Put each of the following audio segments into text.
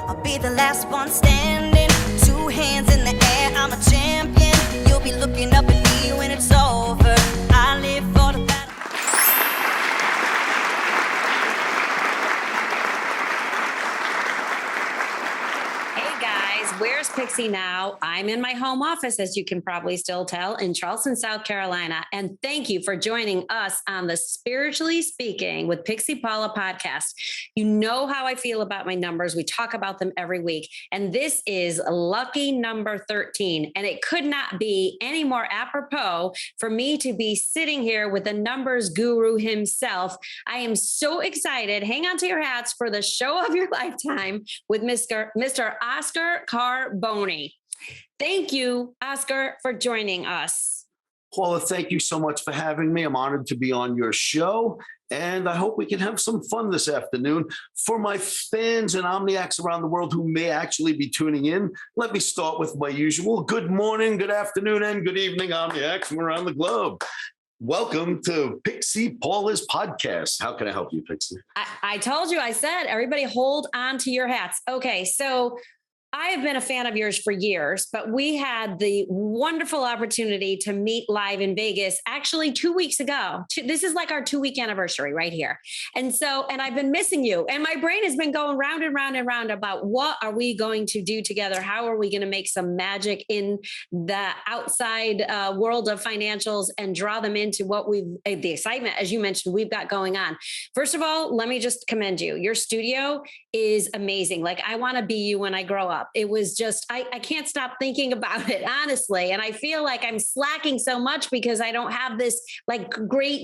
I'll be the last one standing. Two hands in the air, I'm a champion. You'll be looking up at me when it's over. I live for the battle. Hey guys, where's Pixie now? I'm in my home office, as you can probably still tell, in Charleston, South Carolina. And thank you for joining us on the Spiritually Speaking with Pixie Paula podcast. You know how I feel about my numbers. We talk about them every week. And this is lucky number 13. And it could not be any more apropos for me to be sitting here with the numbers guru himself. I am so excited. Hang on to your hats for the show of your lifetime with Mr. Oscar Carboni. Thank you, Oscar, for joining us. Paula, thank you so much for having me. I'm honored to be on your show, and I hope we can have some fun this afternoon. For my fans and Omniacs around the world who may actually be tuning in, let me start with my usual good morning, good afternoon, and good evening, Omniacs from around the globe. Welcome to Pixie Paula's podcast. How can I help you, Pixie? I told you, I said, everybody hold on to your hats. Okay, so I have been a fan of yours for years, but we had the wonderful opportunity to meet live in Vegas actually 2 weeks ago. This is like our 2-week anniversary right here. And I've been missing you. And my brain has been going round and round and round about what are we going to do together? How are we going to make some magic in the outside world of financials and draw them into what the excitement, as you mentioned, we've got going on. First of all, let me just commend you. Your studio is amazing. Like, I want to be you when I grow up. It was just, I can't stop thinking about it, honestly. And I feel like I'm slacking so much because I don't have this like great,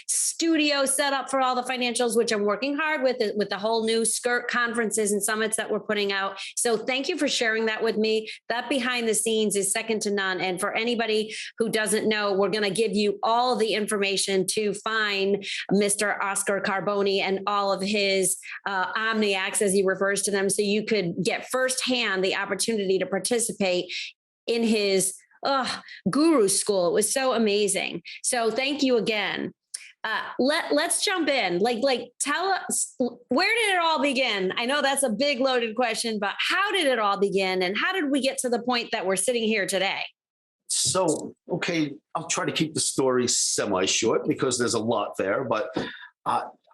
studio set up for all the financials, which I'm working hard with the whole new skirt conferences and summits that we're putting out. So thank you for sharing that with me. That behind the scenes is second to none. And for anybody who doesn't know, we're going to give you all the information to find Mr. Oscar Carboni and all of his Omniacs, as he refers to them, so you could get firsthand the opportunity to participate in his guru school. It was so amazing. So thank you again. Let's jump in. Like tell us, where did it all begin? I know that's a big loaded question, but how did it all begin? And how did we get to the point that we're sitting here today? So, okay, I'll try to keep the story semi-short because there's a lot there, but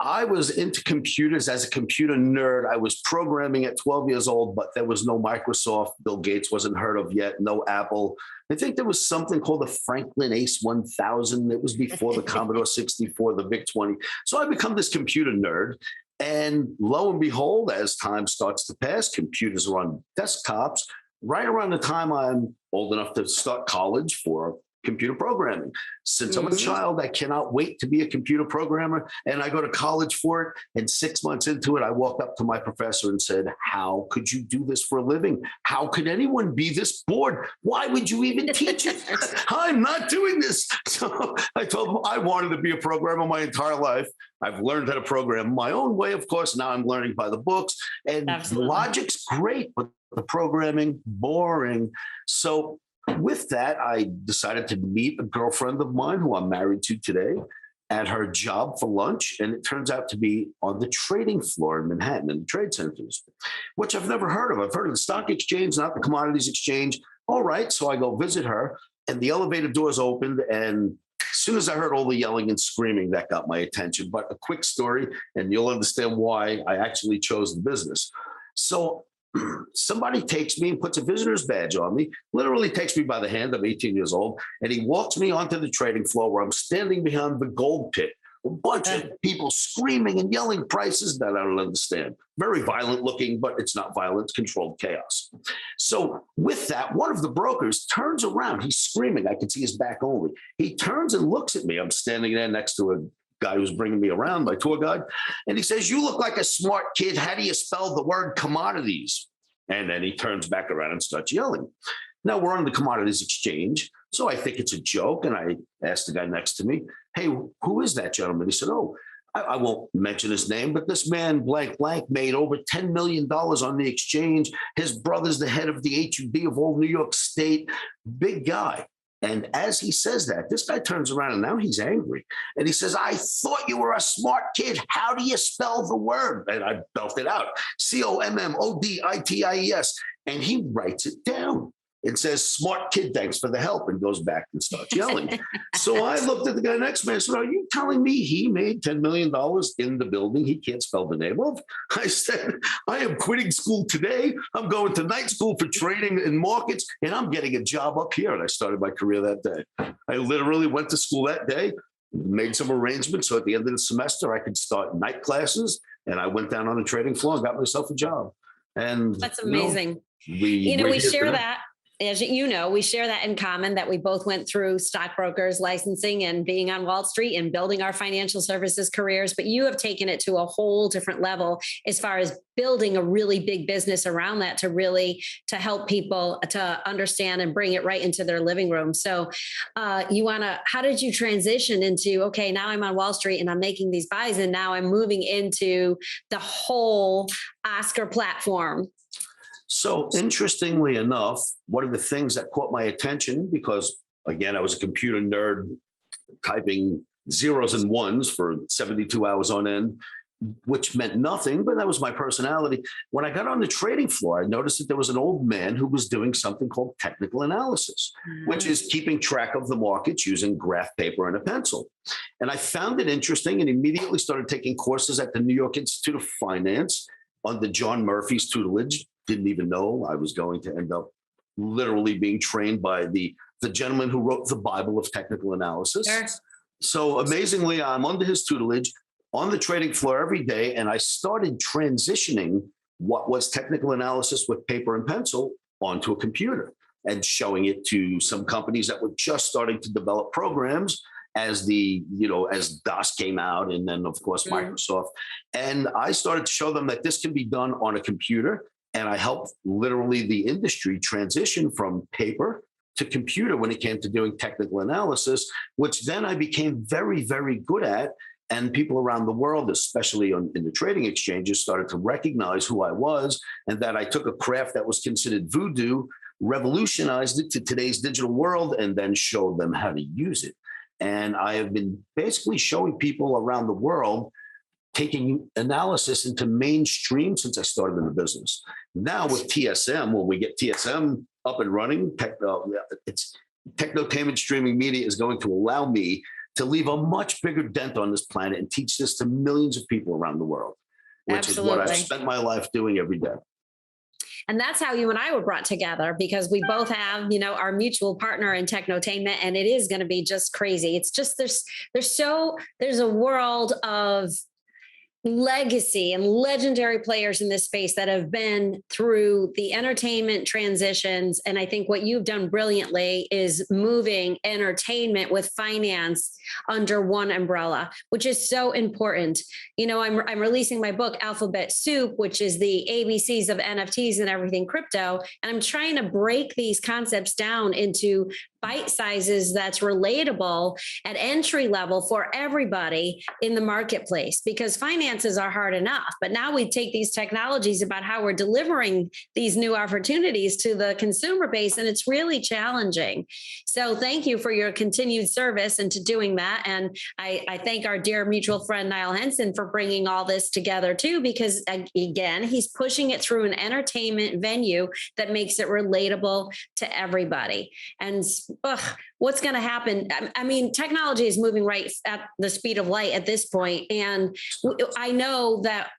I was into computers as a computer nerd. I was programming at 12 years old, but there was no Microsoft. Bill Gates wasn't heard of yet, no Apple. I think there was something called the Franklin Ace 1000. It was before the Commodore 64, the VIC-20. So I become this computer nerd. And lo and behold, as time starts to pass, computers are on desktops. Right around the time I'm old enough to start college for computer programming. Since I'm a child, I cannot wait to be a computer programmer, and I go to college for it. And 6 months into it, I walked up to my professor and said, "How could you do this for a living? How could anyone be this bored? Why would you even teach it? I'm not doing this." So I told him I wanted to be a programmer my entire life. I've learned how to program my own way, of course. Now I'm learning by the books, and the logic's great, but the programming, boring. So with that, I decided to meet a girlfriend of mine who I'm married to today at her job for lunch. And it turns out to be on the trading floor in Manhattan, in the trade centers, which I've never heard of. I've heard of the stock exchange, not the Commodities Exchange. All right. So I go visit her, and the elevator doors opened. And as soon as I heard all the yelling and screaming, that got my attention. But a quick story, and you'll understand why I actually chose the business. So somebody takes me and puts a visitor's badge on me, literally takes me by the hand. I'm 18 years old. And he walks me onto the trading floor where I'm standing behind the gold pit. A bunch of people screaming and yelling prices that I don't understand. Very violent looking, but it's not violence, controlled chaos. So with that, one of the brokers turns around. He's screaming. I can see his back only. He turns and looks at me. I'm standing there next to a guy who's bringing me around, my tour guide. And he says, "You look like a smart kid. How do you spell the word commodities?" And then he turns back around and starts yelling. Now we're on the Commodities Exchange. So I think it's a joke. And I asked the guy next to me, "Hey, who is that gentleman?" He said, "Oh, I won't mention his name, but this man blank made over $10 million on the exchange. His brother's the head of the HUD of all New York State. Big guy." And as he says that, this guy turns around and now he's angry. And he says, I thought you were a smart kid. How do you spell the word? And I belted out, Commodities. And he writes it down. It says, smart kid, thanks for the help, and goes back and starts yelling. So I looked at the guy next to me and said, are you telling me he made $10 million in the building he can't spell the name of? I said, I am quitting school today. I'm going to night school for trading in markets, and I'm getting a job up here. And I started my career that day. I literally went to school that day, made some arrangements so at the end of the semester I could start night classes, and I went down on the trading floor and got myself a job. And that's amazing. We share that. As you know, we share that in common, that we both went through stockbrokers licensing and being on Wall Street and building our financial services careers. But you have taken it to a whole different level as far as building a really big business around that to help people to understand and bring it right into their living room. So how did you transition into, okay, now I'm on Wall Street and I'm making these buys and now I'm moving into the whole Oscar platform? So interestingly enough, one of the things that caught my attention, because again, I was a computer nerd typing zeros and ones for 72 hours on end, which meant nothing, but that was my personality. When I got on the trading floor, I noticed that there was an old man who was doing something called technical analysis, which is keeping track of the markets using graph paper and a pencil. And I found it interesting and immediately started taking courses at the New York Institute of Finance under John Murphy's tutelage. Didn't even know I was going to end up literally being trained by the gentleman who wrote the Bible of technical analysis. Sure. So amazingly, I'm under his tutelage on the trading floor every day. And I started transitioning what was technical analysis with paper and pencil onto a computer and showing it to some companies that were just starting to develop programs as DOS came out, and then of course Microsoft. And I started to show them that this can be done on a computer. And I helped literally the industry transition from paper to computer when it came to doing technical analysis, which then I became very, very good at. And people around the world, especially in the trading exchanges, started to recognize who I was, and that I took a craft that was considered voodoo, revolutionized it to today's digital world, and then showed them how to use it. And I have been basically showing people around the world taking analysis into mainstream since I started in the business. Now with TSM, when we get TSM up and running, Technotainment Streaming Media is going to allow me to leave a much bigger dent on this planet and teach this to millions of people around the world, which Absolutely. Is what I've spent my life doing every day. And that's how you and I were brought together, because we both have, our mutual partner in Technotainment, and it is going to be just crazy. It's just, there's a world of legacy and legendary players in this space that have been through the entertainment transitions. And I think what you've done brilliantly is moving entertainment with finance under one umbrella, which is so important. I'm releasing my book, Alphabet Soup, which is the ABCs of NFTs and everything crypto. And I'm trying to break these concepts down into bite sizes that's relatable at entry level for everybody in the marketplace, because finances are hard enough. But now we take these technologies about how we're delivering these new opportunities to the consumer base, and it's really challenging. So thank you for your continued service and to doing that. And I thank our dear mutual friend, Niall Henson, for bringing all this together too, because again, he's pushing it through an entertainment venue that makes it relatable to everybody. And what's going to happen? I mean, technology is moving right at the speed of light at this point. And I know that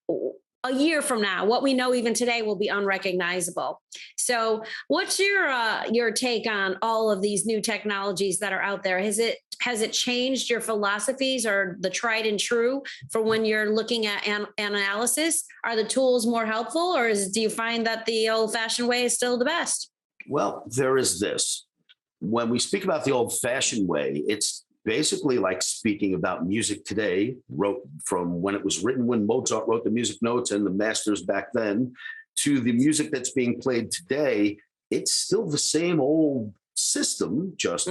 a year from now, what we know even today will be unrecognizable. So what's your take on all of these new technologies that are out there? Has it changed your philosophies or the tried and true for when you're looking at analysis? Are the tools more helpful, or do you find that the old-fashioned way is still the best? Well, there is this. When we speak about the old-fashioned way, it's basically like speaking about music today, wrote from when it was written, when Mozart wrote the music notes and the masters back then, to the music that's being played today. It's still the same old system, just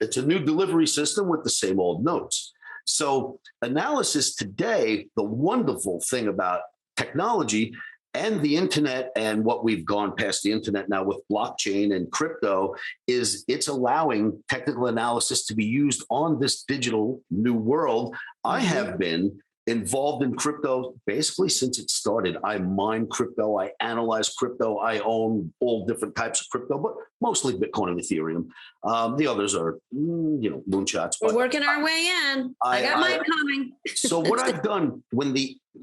it's a new delivery system with the same old notes. So analysis today, the wonderful thing about technology, and the internet, and what we've gone past the internet now with blockchain and crypto, is it's allowing technical analysis to be used on this digital new world. I have been involved in crypto basically since it started. I mine crypto, I analyze crypto, I own all different types of crypto, but mostly Bitcoin and Ethereum. The others are, moonshots. We're working our way in. I got mine coming. So what I've done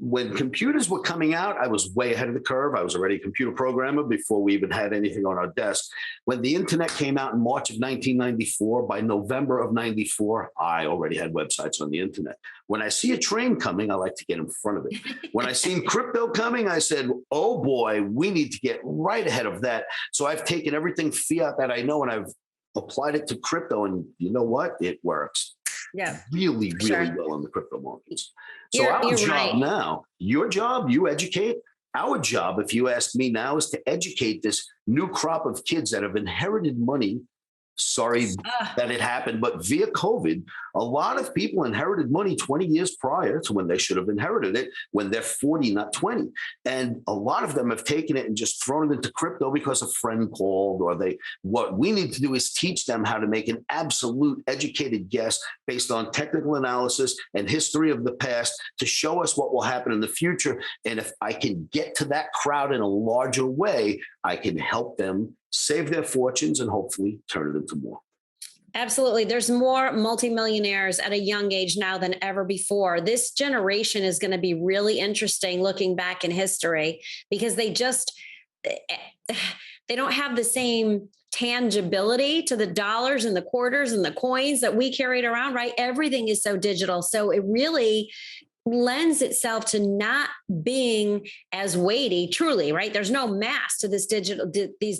when computers were coming out, I was way ahead of the curve. I was already a computer programmer before we even had anything on our desk. When the internet came out in March of 1994, by November of 94, I already had websites on the internet. When I see a train coming, I like to get in front of it. When I seen crypto coming, I said, oh boy, we need to get right ahead of that. So I've taken everything fiat that I know and I've applied it to crypto, and you know what? It works. Yeah, really well in the crypto markets. So our job now, your job, you educate. Our job, if you ask me now, is to educate this new crop of kids that have inherited money. Sorry that it happened, but via COVID, a lot of people inherited money 20 years prior to when they should have inherited it, when they're 40, not 20. And a lot of them have taken it and just thrown it into crypto because a friend called, or what we need to do is teach them how to make an absolute educated guess based on technical analysis and history of the past to show us what will happen in the future. And if I can get to that crowd in a larger way, I can help them save their fortunes and hopefully turn it into more. Absolutely. There's more multimillionaires at a young age now than ever before. This generation is going to be really interesting looking back in history, because they don't have the same tangibility to the dollars and the quarters and the coins that we carried around, right? Everything is so digital. So it really lends itself to not being as weighty, truly, right? There's no mass to these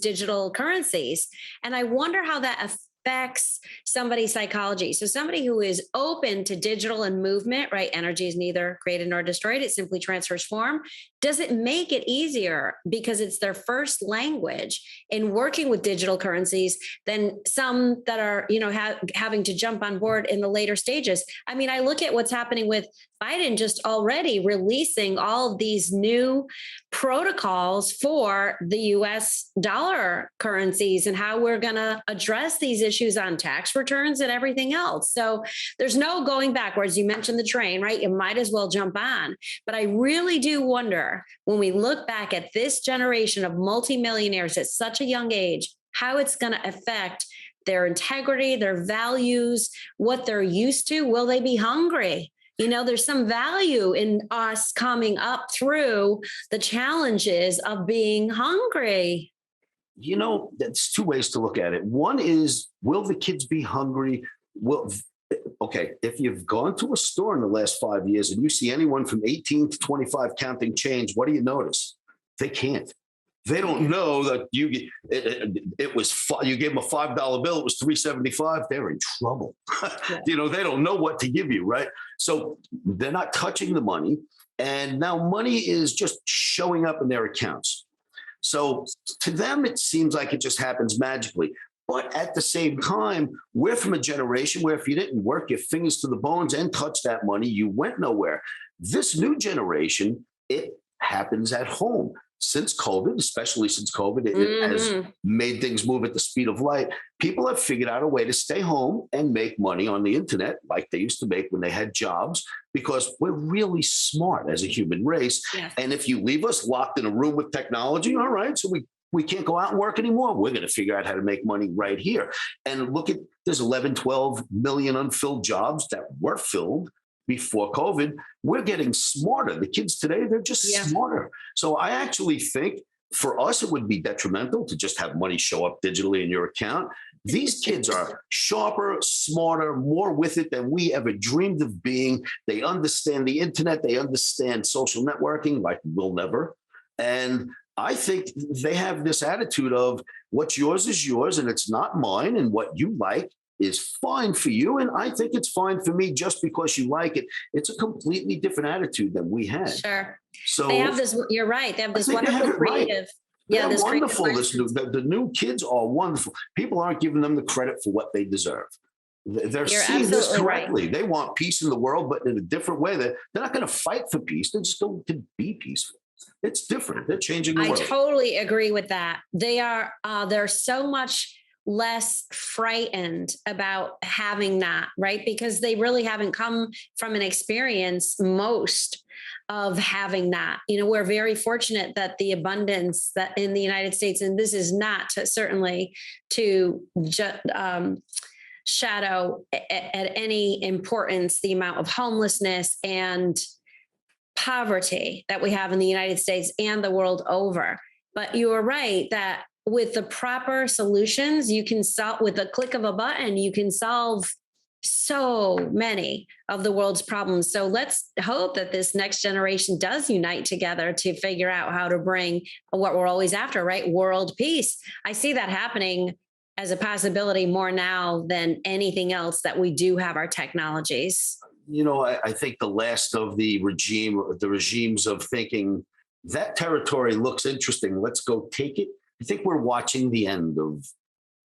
digital currencies. And I wonder how that affects somebody's psychology. So somebody who is open to digital and movement, right? Energy is neither created nor destroyed. It simply transfers form. Does it make it easier because it's their first language in working with digital currencies than some that are, having to jump on board in the later stages? I mean, I look at what's happening with Biden just already releasing all of these new protocols for the US dollar currencies and how we're going to address these issues on tax returns and everything else. So there's no going backwards. You mentioned the train, right? You might as well jump on. But I really do wonder, when we look back at this generation of multimillionaires at such a young age, how it's going to affect their integrity, their values, what they're used to. Will they be hungry? There's some value in us coming up through the challenges of being hungry. That's two ways to look at it. One is, will the kids be hungry? Okay, if you've gone to a store in the last 5 years and you see anyone from 18 to 25 counting change, what do you notice? They can't. They don't know that you gave them a $5 bill. It was $3.75. They're in trouble. Yeah. They don't know what to give you, right? So they're not touching the money. And now money is just showing up in their accounts. So to them, it seems like it just happens magically. But at the same time, we're from a generation where if you didn't work your fingers to the bones and touch that money, you went nowhere. This new generation, it happens at home. Since COVID, especially since COVID, it has made things move at the speed of light. People have figured out a way to stay home and make money on the internet like they used to make when they had jobs, because we're really smart as a human race. Yeah. And if you leave us locked in a room with technology, all right, so we can't go out and work anymore. We're going to figure out how to make money right here. And look at, there's 11, 12 million unfilled jobs that were filled before COVID. We're getting smarter. The kids today, they're just smarter. So I actually think for us, it would be detrimental to just have money show up digitally in your account. These kids are sharper, smarter, more with it than we ever dreamed of being. They understand the internet. They understand social networking like we'll never. And I think they have this attitude of what's yours is yours and it's not mine, and what you like is fine for you. And I think it's fine for me just because you like it. It's a completely different attitude than we had. Sure. So they have this, you're right. They have this wonderful creative. Right. Yeah, they're wonderful. The new kids are wonderful. People aren't giving them the credit for what they deserve. They're seeing this correctly. Right. They want peace in the world, but in a different way. They're not going to fight for peace. They're just going to be peaceful. It's different. They're changing the I world. totally agree with that. They're so much less frightened about having that, right? Because they really haven't come from an experience, most of having that. We're very fortunate that the abundance that in the United States, and this is not certainly to shadow at any importance the amount of homelessness and poverty that we have in the United States and the world over. But you are right that with the proper solutions, you can solve with a click of a button, you can solve so many of the world's problems. So let's hope that this next generation does unite together to figure out how to bring what we're always after, right? World peace. I see that happening as a possibility more now than anything else that we do have our technologies. I think the last of the regimes of thinking that territory looks interesting, let's go take it. I think we're watching the end of,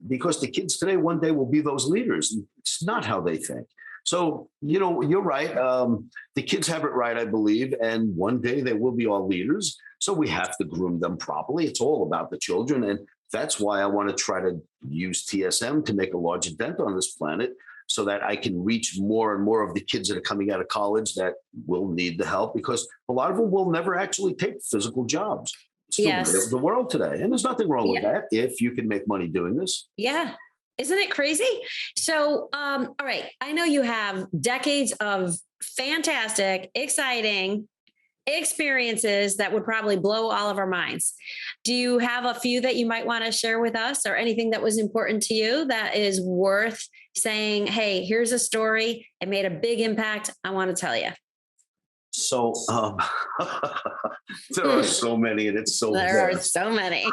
because the kids today one day will be those leaders. It's not how they think. So, you're right. The kids have it right, I believe. And one day they will be all leaders. So we have to groom them properly. It's all about the children. And that's why I want to try to use TSM to make a larger dent on this planet, so that I can reach more and more of the kids that are coming out of college that will need the help, because a lot of them will never actually take physical jobs. It's the world today. And there's nothing wrong with that if you can make money doing this. Yeah. Isn't it crazy? So, all right. I know you have decades of fantastic, exciting experiences that would probably blow all of our minds. Do you have a few that you might want to share with us, or anything that was important to you that is worth saying, hey, here's a story. It made a big impact. I want to tell you. So there are so many, and it's so there are so many.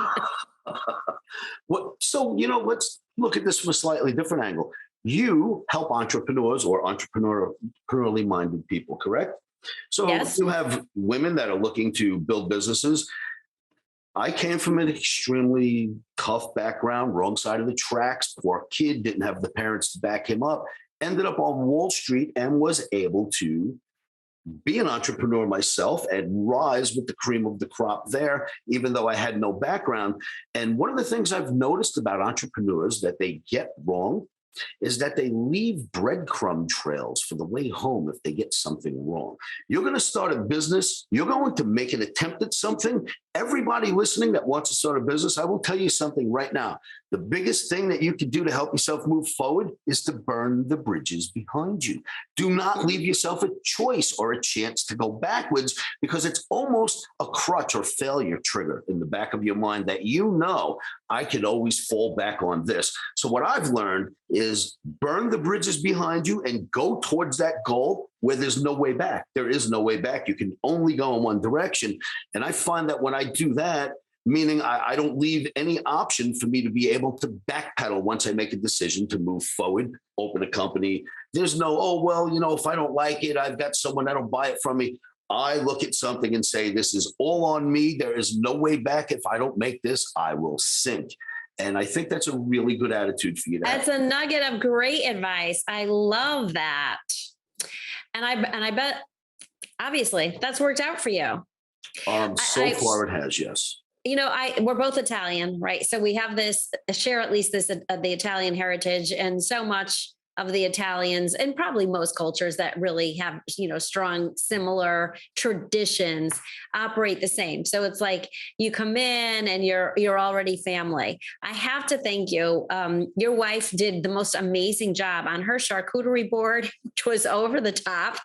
Let's look at this from a slightly different angle. You help entrepreneurs or entrepreneurially minded people, correct? So you have women that are looking to build businesses. I came from an extremely tough background, wrong side of the tracks. Poor kid, didn't have the parents to back him up, ended up on Wall Street and was able to be an entrepreneur myself and rise with the cream of the crop there, even though I had no background. And one of the things I've noticed about entrepreneurs that they get wrong is that they leave breadcrumb trails for the way home if they get something wrong. You're going to start a business. You're going to make an attempt at something. Everybody listening that wants to start a business, I will tell you something right now. The biggest thing that you can do to help yourself move forward is to burn the bridges behind you. Do not leave yourself a choice or a chance to go backwards, because it's almost a crutch or failure trigger in the back of your mind that I could always fall back on this. So what I've learned is burn the bridges behind you and go towards that goal where there's no way back. There is no way back. You can only go in one direction. And I find that when I do that, meaning I don't leave any option for me to be able to backpedal once I make a decision to move forward, open a company. There's no, if I don't like it, I've got someone that'll buy it from me. I look at something and say, this is all on me. There is no way back. If I don't make this, I will sink. And I think that's a really good attitude for you to have. That's a nugget of great advice. I love that. And I bet, obviously, that's worked out for you. So far it has, yes. We're both Italian, right? So we have share at least the Italian heritage, and so much of the Italians, and probably most cultures that really have, strong, similar traditions, operate the same. So it's like you come in and you're already family. I have to thank you. Your wife did the most amazing job on her charcuterie board, which was over the top.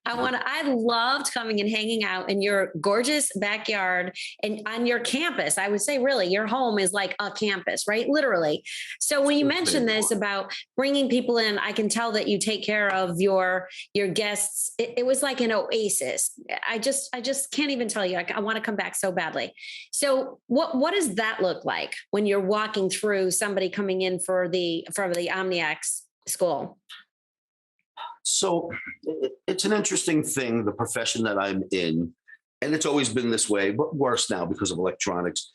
I loved coming and hanging out in your gorgeous backyard and on your campus. I would say, really, your home is like a campus, right? Literally. So when you mentioned this about bringing people in, I can tell that you take care of your guests. It was like an oasis. I just can't even tell you. I want to come back so badly. So what does that look like when you're walking through somebody coming in for the OmniX school? So it's an interesting thing, the profession that I'm in, and it's always been this way, but worse now because of electronics.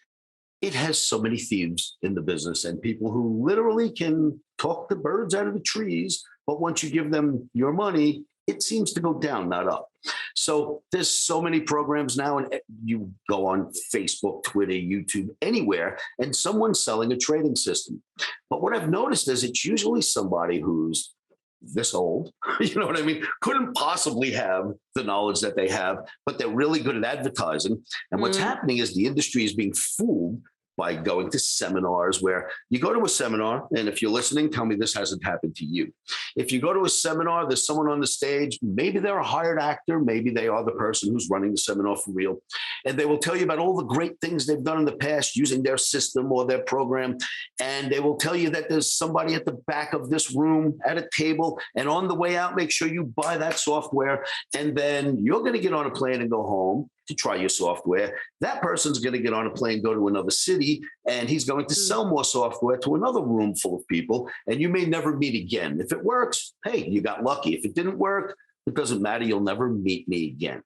It has so many thieves in the business and people who literally can talk the birds out of the trees. But once you give them your money, it seems to go down, not up. So there's so many programs now, and you go on Facebook, Twitter, YouTube, anywhere, and someone's selling a trading system. But what I've noticed is it's usually somebody who's this old, you know what I mean? Couldn't possibly have the knowledge that they have, but they're really good at advertising. And what's happening is the industry is being fooled by going to seminars where you go to a seminar, and if you're listening, tell me this hasn't happened to you. If you go to a seminar, there's someone on the stage, maybe they're a hired actor, maybe they are the person who's running the seminar for real, and they will tell you about all the great things they've done in the past using their system or their program, and they will tell you that there's somebody at the back of this room at a table, and on the way out, make sure you buy that software, and then you're going to get on a plane and go home to try your software. That person's going to get on a plane, go to another city, and he's going to sell more software to another room full of people, and you may never meet again. If it works, hey, you got lucky. If it didn't work, it doesn't matter. You'll never meet me again.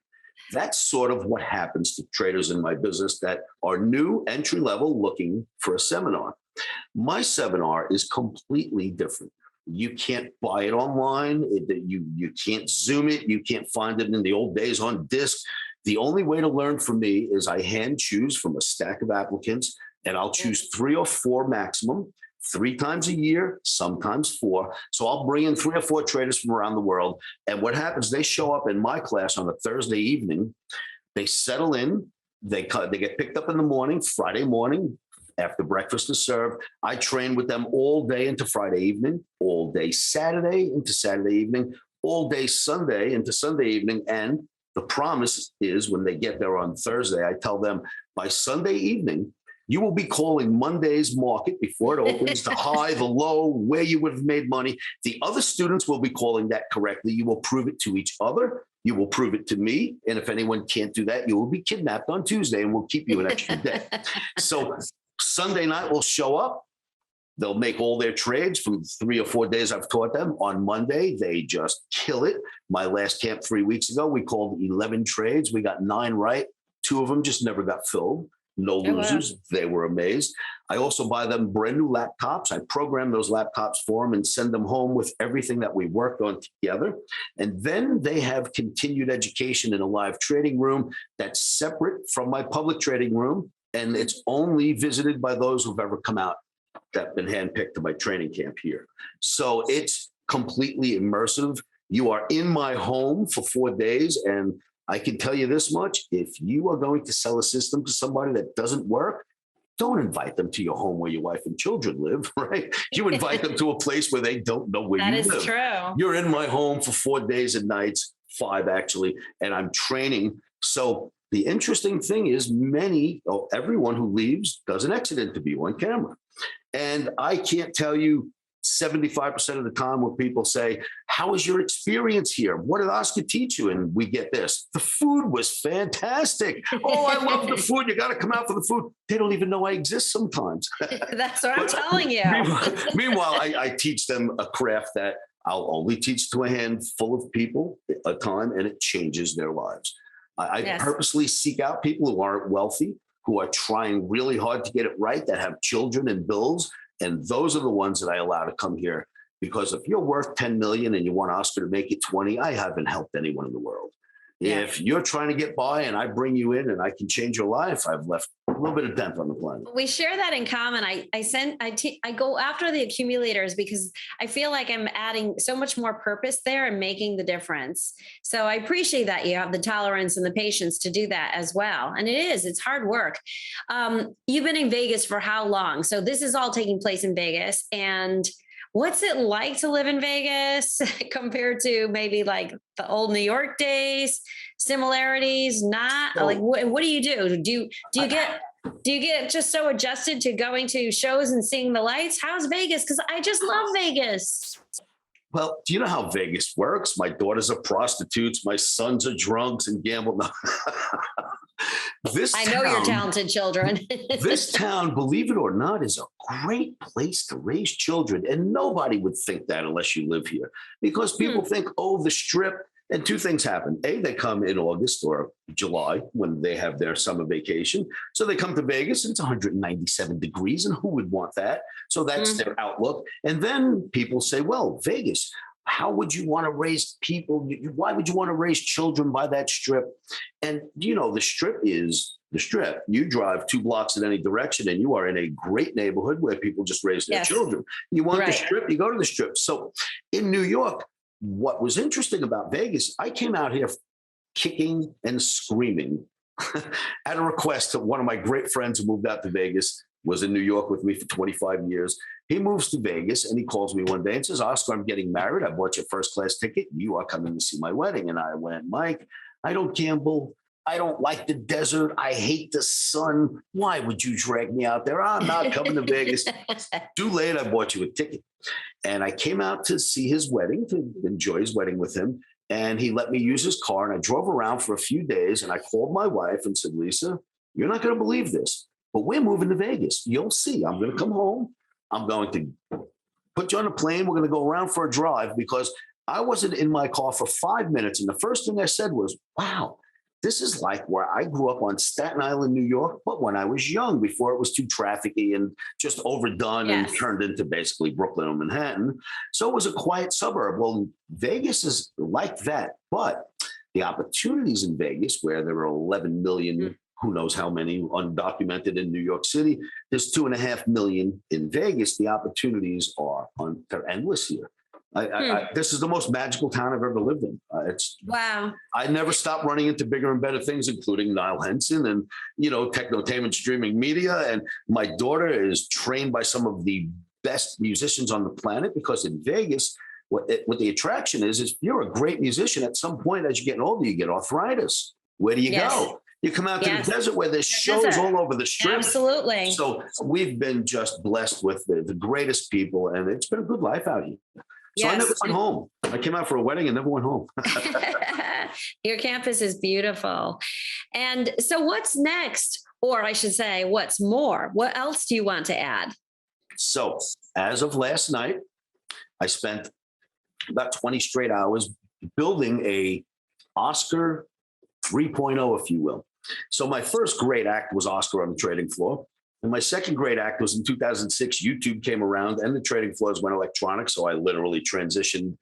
That's sort of what happens to traders in my business that are new, entry level, looking for a seminar. My seminar is completely different. You can't buy it online. You can't Zoom it. You can't find it in the old days on disc. The only way to learn from me is I hand choose from a stack of applicants, and I'll choose 3 or 4 maximum, 3 times a year, sometimes 4. So I'll bring in 3 or 4 traders from around the world. And what happens, they show up in my class on a Thursday evening, they settle in, they get picked up in the morning, Friday morning, after breakfast is served. I train with them all day into Friday evening, all day Saturday into Saturday evening, all day Sunday into Sunday evening. And the promise is when they get there on Thursday, I tell them by Sunday evening, you will be calling Monday's market before it opens, the high, the low, where you would have made money. The other students will be calling that correctly. You will prove it to each other. You will prove it to me. And if anyone can't do that, you will be kidnapped on Tuesday, and we'll keep you an extra day. So Sunday night will show up. They'll make all their trades from 3 or 4 days I've taught them. On Monday, they just kill it. My last camp 3 weeks ago, we called 11 trades. We got 9 right. 2 of them just never got filled. No losers. Wow. They were amazed. I also buy them brand new laptops. I program those laptops for them and send them home with everything that we worked on together. And then they have continued education in a live trading room that's separate from my public trading room. And it's only visited by those who've ever come out that have been handpicked to my training camp here. So it's completely immersive. You are in my home for 4 days. And I can tell you this much, if you are going to sell a system to somebody that doesn't work, don't invite them to your home where your wife and children live, right? You invite them to a place where they don't know where you live. That is true. You're in my home for 4 days and nights, 5 actually, and I'm training. So the interesting thing is everyone who leaves does an accident to be on camera. And I can't tell you 75% of the time where people say, how was your experience here? What did Oscar teach you? And we get this, the food was fantastic. Oh, I love the food. You got to come out for the food. They don't even know I exist sometimes. That's what I'm telling you. Meanwhile, I teach them a craft that I'll only teach to a handful of people at a time, and it changes their lives. I purposely seek out people who aren't wealthy, who are trying really hard to get it right, that have children and bills. And those are the ones that I allow to come here, because if you're worth 10 million and you want Oscar to make it 20, I haven't helped anyone in the world. Yeah. If you're trying to get by and I bring you in and I can change your life, I've left a little bit of dent on the planet. We share that in common. I go after the accumulators because I feel like I'm adding so much more purpose there and making the difference. So I appreciate that you have the tolerance and the patience to do that as well. And it's hard work. You've been in Vegas for how long? So this is all taking place in Vegas. And what's it like to live in Vegas compared to maybe like the old New York days? Similarities, not like what do you do? Do you get just so adjusted to going to shows and seeing the lights? How's Vegas? Because I just love Vegas. Well, do you know how Vegas works? My daughters are prostitutes. My sons are drunks and gamble. I know your talented children. This town, believe it or not, is a great place to raise children. And nobody would think that unless you live here, because people think, oh, the Strip. And 2 things happen. A, they come in August or July when they have their summer vacation. So they come to Vegas and it's 197 degrees. And who would want that? So that's their outlook. And then people say, well, Vegas, how would you want to raise people? Why would you want to raise children by that strip? And the strip is the strip. You drive 2 blocks in any direction and you are in a great neighborhood where people just raise their children. You want the strip, you go to the strip. So in New York, what was interesting about Vegas, I came out here kicking and screaming at a request of one of my great friends who moved out to Vegas, was in New York with me for 25 years. He moves to Vegas and he calls me one day and says, Oscar, I'm getting married. I bought your first class ticket. You are coming to see my wedding. And I went, Mike, I don't gamble. I don't like the desert. I hate the sun. Why would you drag me out there? I'm not coming to Vegas. Too late. I bought you a ticket. And I came out to see his wedding, to enjoy his wedding with him. And he let me use his car. And I drove around for a few days. And I called my wife and said, Lisa, you're not going to believe this, but we're moving to Vegas. You'll see. I'm going to come home. I'm going to put you on a plane. We're going to go around for a drive, because I wasn't in my car for 5 minutes. And the first thing I said was, wow, this is like where I grew up on Staten Island, New York, but when I was young, before it was too trafficky and just overdone and turned into basically Brooklyn or Manhattan. So it was a quiet suburb. Well, Vegas is like that, but the opportunities in Vegas, where there are 11 million, who knows how many undocumented in New York City, there's 2.5 million in Vegas. The opportunities they're endless here. This is the most magical town I've ever lived in. Wow. I never stopped running into bigger and better things, including Niall Henson and, technotainment streaming media. And my daughter is trained by some of the best musicians on the planet, because in Vegas, what the attraction is if you're a great musician, at some point as you're getting older, you get arthritis. Where do you go? You come out to the desert where there's shows all over the strip. Absolutely. So we've been just blessed with the greatest people, and it's been a good life out here. So I never went home. I came out for a wedding and never went home. Your campus is beautiful. And so what's next? Or I should say, what's more? What else do you want to add? So as of last night, I spent about 20 straight hours building a Oscar 3.0, if you will. So my first great act was Oscar on the trading floor. And my second great act was in 2006, YouTube came around and the trading floors went electronic. So I literally transitioned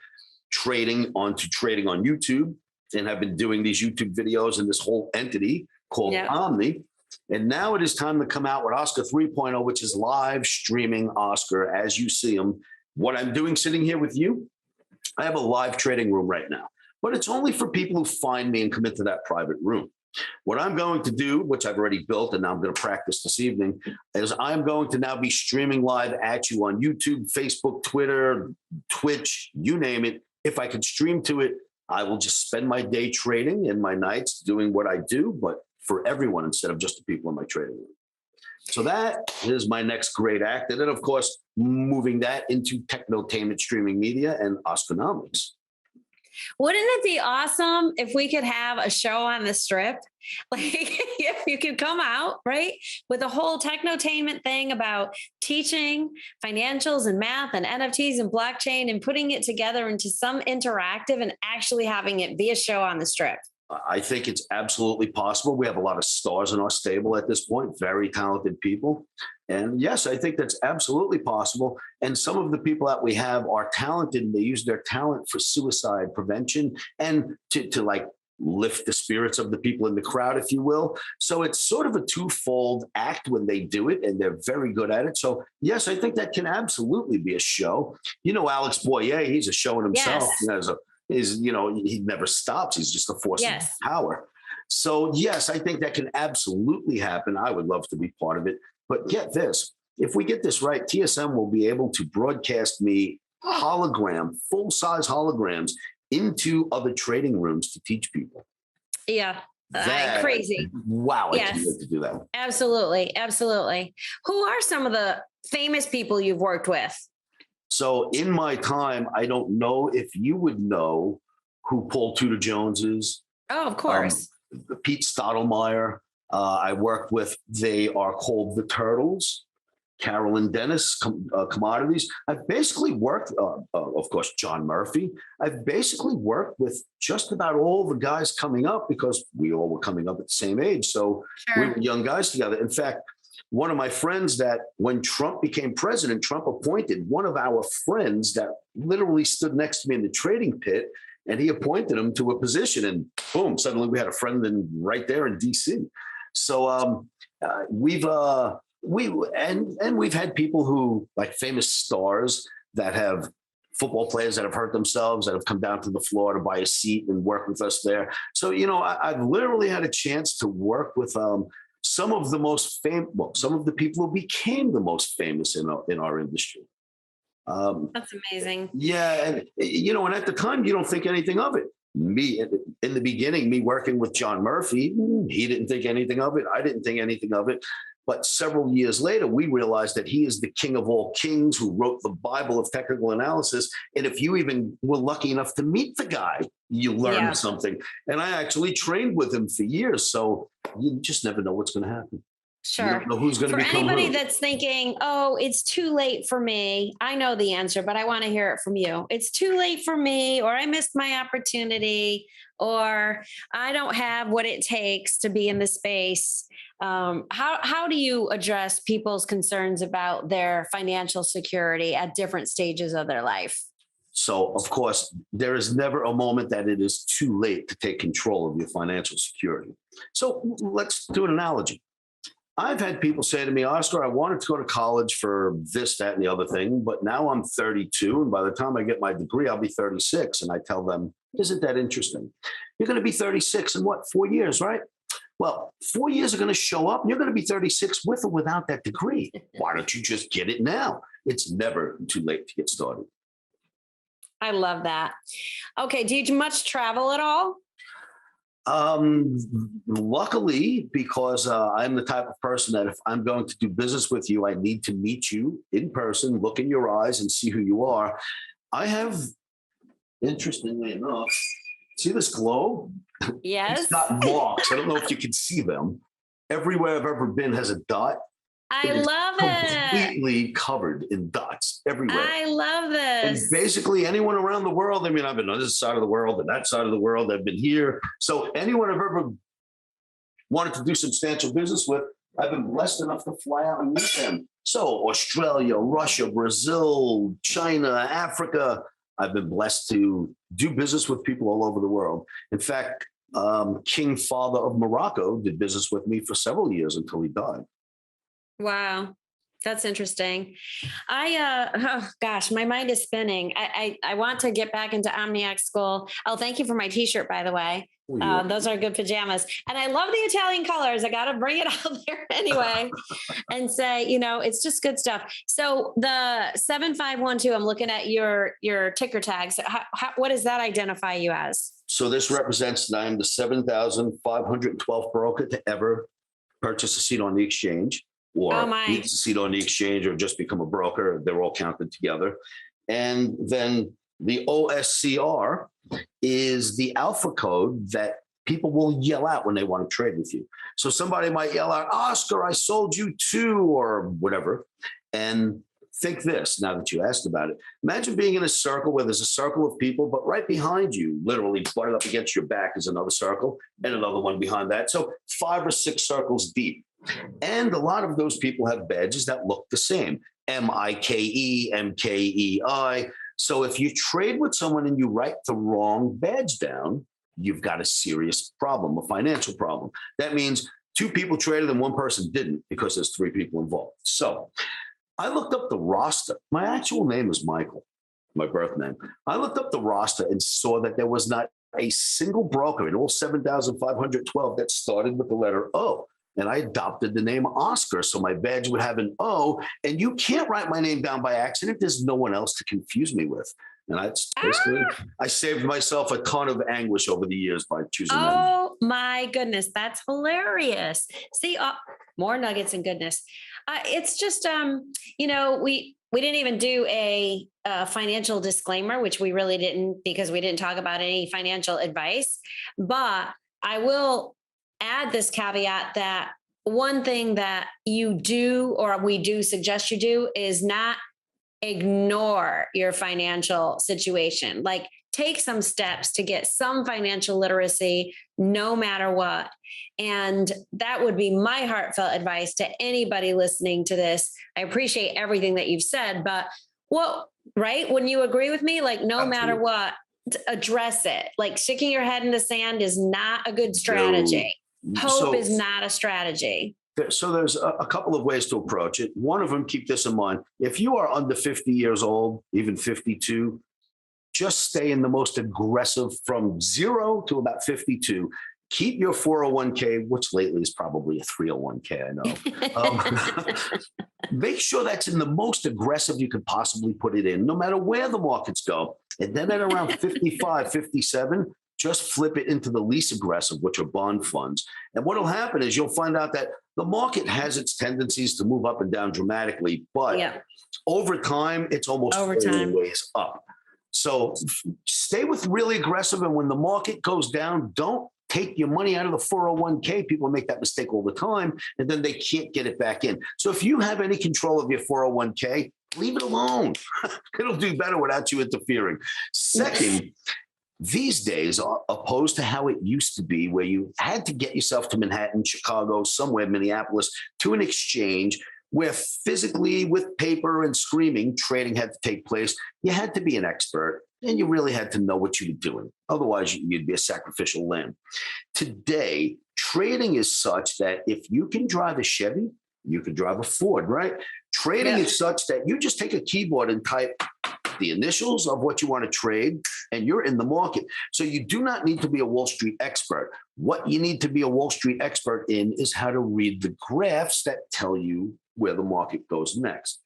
trading onto trading on YouTube, and have been doing these YouTube videos in this whole entity called Omni. And now it is time to come out with Oscar 3.0, which is live streaming Oscar as you see him. What I'm doing sitting here with you, I have a live trading room right now, but it's only for people who find me and come into that private room. What I'm going to do, which I've already built and now I'm going to practice this evening, is I'm going to now be streaming live at you on YouTube, Facebook, Twitter, Twitch, you name it. If I can stream to it, I will just spend my day trading and my nights doing what I do, but for everyone instead of just the people in my trading room. So that is my next great act. And then, of course, moving that into technotainment streaming media and Oscarnomics. Wouldn't it be awesome if we could have a show on the strip? Like if you could come out, right, with a whole technotainment thing about teaching financials and math and NFTs and blockchain and putting it together into some interactive and actually having it be a show on the strip. I think it's absolutely possible. We have a lot of stars in our stable at this point, very talented people. And yes, I think that's absolutely possible. And some of the people that we have are talented, and they use their talent for suicide prevention and to like lift the spirits of the people in the crowd, if you will. So it's sort of a twofold act when they do it, and they're very good at it. So yes, I think that can absolutely be a show. Alex Boyer, he's a show in himself. Yes. He never stops. He's just a force of power. So yes, I think that can absolutely happen. I would love to be part of it. But get this, if we get this right, TSM will be able to broadcast me full-size holograms into other trading rooms to teach people. Yeah. Crazy. Wow. I can't wait to do that. Absolutely. Absolutely. Who are some of the famous people you've worked with? So in my time, I don't know if you would know who Paul Tudor Jones is. Oh, of course. Pete Stottlemyre. I worked with, they are called the Turtles. Carolyn Dennis, Commodities. I've basically worked, of course, John Murphy. I've basically worked with just about all the guys coming up because we all were coming up at the same age. So we were young guys together. In fact, one of my friends that when Trump became president, Trump appointed one of our friends that literally stood next to me in the trading pit, and he appointed him to a position, and boom, suddenly we had a friend right there in DC. So we've had people who, like famous stars that have football players that have hurt themselves, that have come down to the floor to buy a seat and work with us there. So, I've literally had a chance to work with some of the most famous, some of the people who became the most famous in our industry. That's amazing. Yeah. And, and at the time, you don't think anything of it. Me, in the beginning, me working with John Murphy, he didn't think anything of it. I didn't think anything of it. But several years later, we realized that he is the king of all kings who wrote the Bible of technical analysis. And if you even were lucky enough to meet the guy, you learned something. And I actually trained with him for years. So you just never know what's going to happen. Sure. You don't know who's going to become anybody who. That's thinking, oh, it's too late for me. I know the answer, but I want to hear it from you. It's too late for me, or I missed my opportunity, or I don't have what it takes to be in the space. How do you address people's concerns about their financial security at different stages of their life? So, of course, there is never a moment that it is too late to take control of your financial security. So let's do an analogy. I've had people say to me, Oscar, I wanted to go to college for this, that, and the other thing, but now I'm 32. And by the time I get my degree, I'll be 36. And I tell them, isn't that interesting? You're going to be 36 in 4 years, right? Well, 4 years are going to show up and you're going to be 36 with or without that degree. Why don't you just get it now? It's never too late to get started. I love that. Okay. Do you do much travel at all? Luckily, because I'm the type of person that if I'm going to do business with you, I need to meet you in person, look in your eyes and see who you are. I have, interestingly enough, see this globe? Yes. It's got marks. I don't know if you can see them. Everywhere I've ever been has a dot. I love it. Completely covered in dots everywhere. I love this. And basically anyone around the world, I mean, I've been on this side of the world and that side of the world. I've been here. So anyone I've ever wanted to do substantial business with, I've been blessed enough to fly out and meet them. So Australia, Russia, Brazil, China, Africa, I've been blessed to do business with people all over the world. In fact, King Father of Morocco did business with me for several years until he died. Wow. That's interesting. Oh gosh, my mind is spinning. I want to get back into Omniac school. Oh, thank you for my t-shirt, by the way. Those are good pajamas. And I love the Italian colors. I got to bring it out there anyway and say, it's just good stuff. So the 7512, I'm looking at your ticker tags. What does that identify you as? So this represents that I'm the 7,512th broker to ever purchase a seat on the exchange, or needs a seat on the exchange, or just become a broker. They're all counted together. And then the OSCR is the alpha code that people will yell out when they want to trade with you. So somebody might yell out, Oscar, I sold you 2 or whatever. And think this, now that you asked about it, imagine being in a circle where there's a circle of people, but right behind you, literally butted up against your back, is another circle and another one behind that. So 5 or 6 circles deep. And a lot of those people have badges that look the same, MIKE, MKEI. So if you trade with someone and you write the wrong badge down, you've got a serious problem, a financial problem. That means 2 people traded and 1 person didn't, because there's 3 people involved. So I looked up the roster. My actual name is Michael, my birth name. I looked up the roster and saw that there was not a single broker in all 7,512 that started with the letter O. And I adopted the name Oscar, so my badge would have an O. And you can't write my name down by accident. There's no one else to confuse me with. And that's basically, I saved myself a ton of anguish over the years by choosing that. Oh my goodness, that's hilarious. See, more nuggets and goodness. It's just, we didn't even do a financial disclaimer, which we really didn't, because we didn't talk about any financial advice. But I will add this caveat that one thing that you do, or we do suggest you do, is not ignore your financial situation. Like, take some steps to get some financial literacy no matter what. And that would be my heartfelt advice to anybody listening to this. I appreciate everything that you've said, but right? Wouldn't you agree with me? Like, no matter what, address it. Like, sticking your head in the sand is not a good strategy. Hope is not a strategy. So there's a couple of ways to approach it. One of them, keep this in mind. If you are under 50 years old, even 52, just stay in the most aggressive from 0 to about 52. Keep your 401k, which lately is probably a 301k, I know. Make sure that's in the most aggressive you could possibly put it in, no matter where the markets go. And then at around 55, 57, just flip it into the least aggressive, which are bond funds. And what will happen is you'll find out that the market has its tendencies to move up and down dramatically, but over time, it's almost always up. So stay with really aggressive. And when the market goes down, don't take your money out of the 401k. People make that mistake all the time, and then they can't get it back in. So if you have any control of your 401k, leave it alone. It'll do better without you interfering. Second, these days, opposed to how it used to be, where you had to get yourself to Manhattan, Chicago, somewhere, Minneapolis, to an exchange where physically, with paper and screaming, trading had to take place. You had to be an expert, and you really had to know what you were doing. Otherwise, you'd be a sacrificial lamb. Today, trading is such that if you can drive a Chevy, you can drive a Ford, right? Trading is such that you just take a keyboard and type the initials of what you want to trade, and you're in the market. So you do not need to be a Wall Street expert. What you need to be a Wall Street expert in is how to read the graphs that tell you where the market goes next.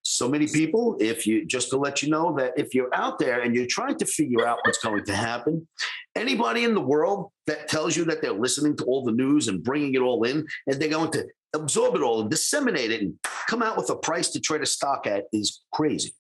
So many people, just to let you know that if you're out there and you're trying to figure out what's going to happen, anybody in the world that tells you that they're listening to all the news and bringing it all in, and they're going to absorb it all and disseminate it and come out with a price to trade a stock at is crazy.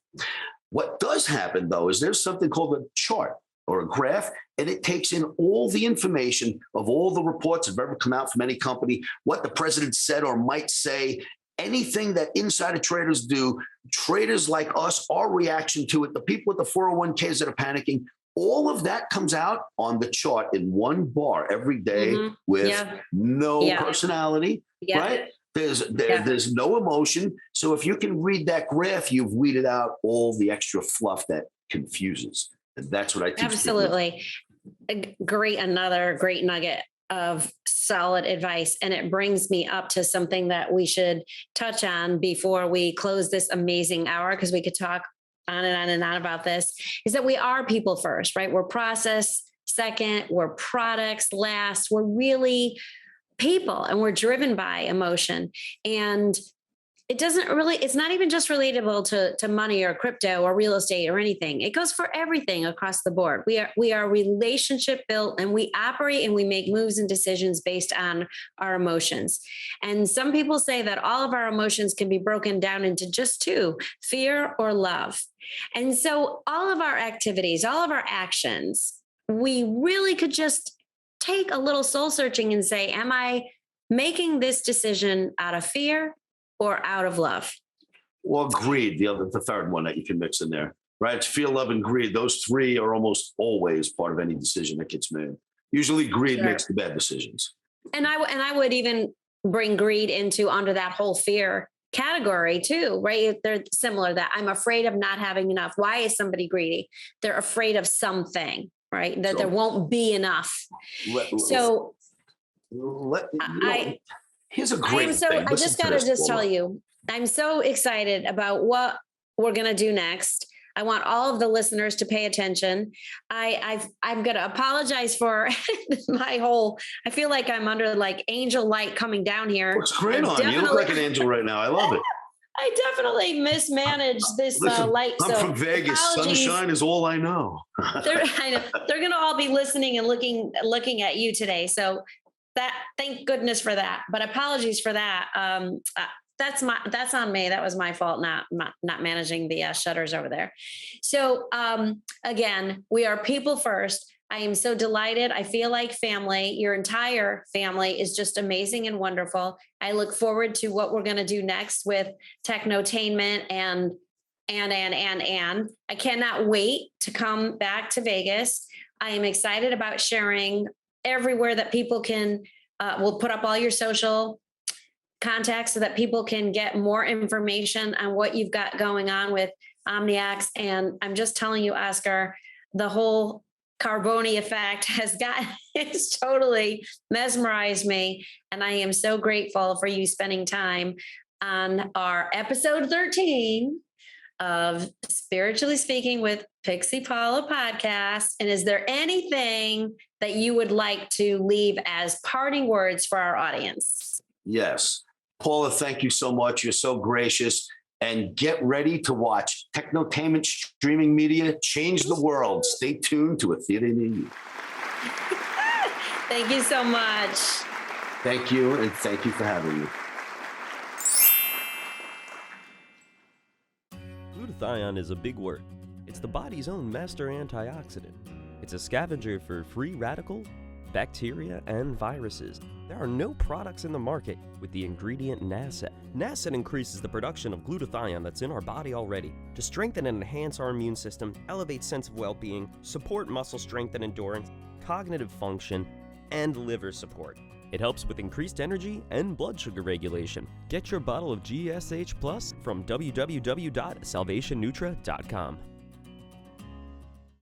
What does happen, though, is there's something called a chart or a graph, and it takes in all the information of all the reports that have ever come out from any company, what the president said or might say, anything that insider traders do, traders like us, our reaction to it, the people with the 401ks that are panicking, all of that comes out on the chart in one bar every day with no personality, right? There's no emotion. So if you can read that graph, you've weeded out all the extra fluff that confuses. And that's what I teach. Absolutely. Another great nugget of solid advice. And it brings me up to something that we should touch on before we close this amazing hour, because we could talk on and on and on about this, is that we are people first, right? We're process second, we're products last, we're really people, and we're driven by emotion. And it's not even just relatable to money or crypto or real estate or anything. It goes for everything across the board. We are relationship built, and we operate and we make moves and decisions based on our emotions. And some people say that all of our emotions can be broken down into just two: fear or love. And so all of our activities, all of our actions, we really could just take a little soul searching and say, am I making this decision out of fear or out of love? Well, greed, the third one that you can mix in there, right? It's fear, love, and greed. Those three are almost always part of any decision that gets made. Usually greed makes the bad decisions. And I would even bring greed under that whole fear category too, right? They're similar, that I'm afraid of not having enough. Why is somebody greedy? They're afraid of something, right? That there won't be enough. Here's a great thing. I just got to tell you, I'm so excited about what we're going to do next. I want all of the listeners to pay attention. I'm going to apologize for I feel like I'm under like angel light coming down here. What's great on you? You look like an angel right now. I love it. I definitely mismanaged this light. I'm from Vegas. Apologies. Sunshine is all I know. They're going to all be listening and looking at you today. So thank goodness for that. But apologies for that. That's on me. That was my fault, not managing the shutters over there. So again, we are people first. I am so delighted. I feel like family. Your entire family is just amazing and wonderful. I look forward to what we're going to do next with Technotainment and and I cannot wait to come back to Vegas. I am excited about sharing everywhere that people can, we'll put up all your social contacts so that people can get more information on what you've got going on with Omniax. And I'm just telling you, Oscar, the whole Carboni effect it's totally mesmerized me. And I am so grateful for you spending time on our episode 13 of Spiritually Speaking with Pixie Paula podcast. And is there anything that you would like to leave as parting words for our audience? Yes. Paula, thank you so much. You're so gracious. And get ready to watch Technotainment streaming media change the world. Stay tuned to a theater near you. Thank you so much. Thank you, and thank you for having me. Glutathione is a big word. It's the body's own master antioxidant. It's a scavenger for free radicals, bacteria, and viruses. There are no products in the market with the ingredient NASET. NASET increases the production of glutathione that's in our body already to strengthen and enhance our immune system, elevate sense of well-being, support muscle strength and endurance, cognitive function, and liver support. It helps with increased energy and blood sugar regulation. Get your bottle of GSH Plus from www.salvationnutra.com.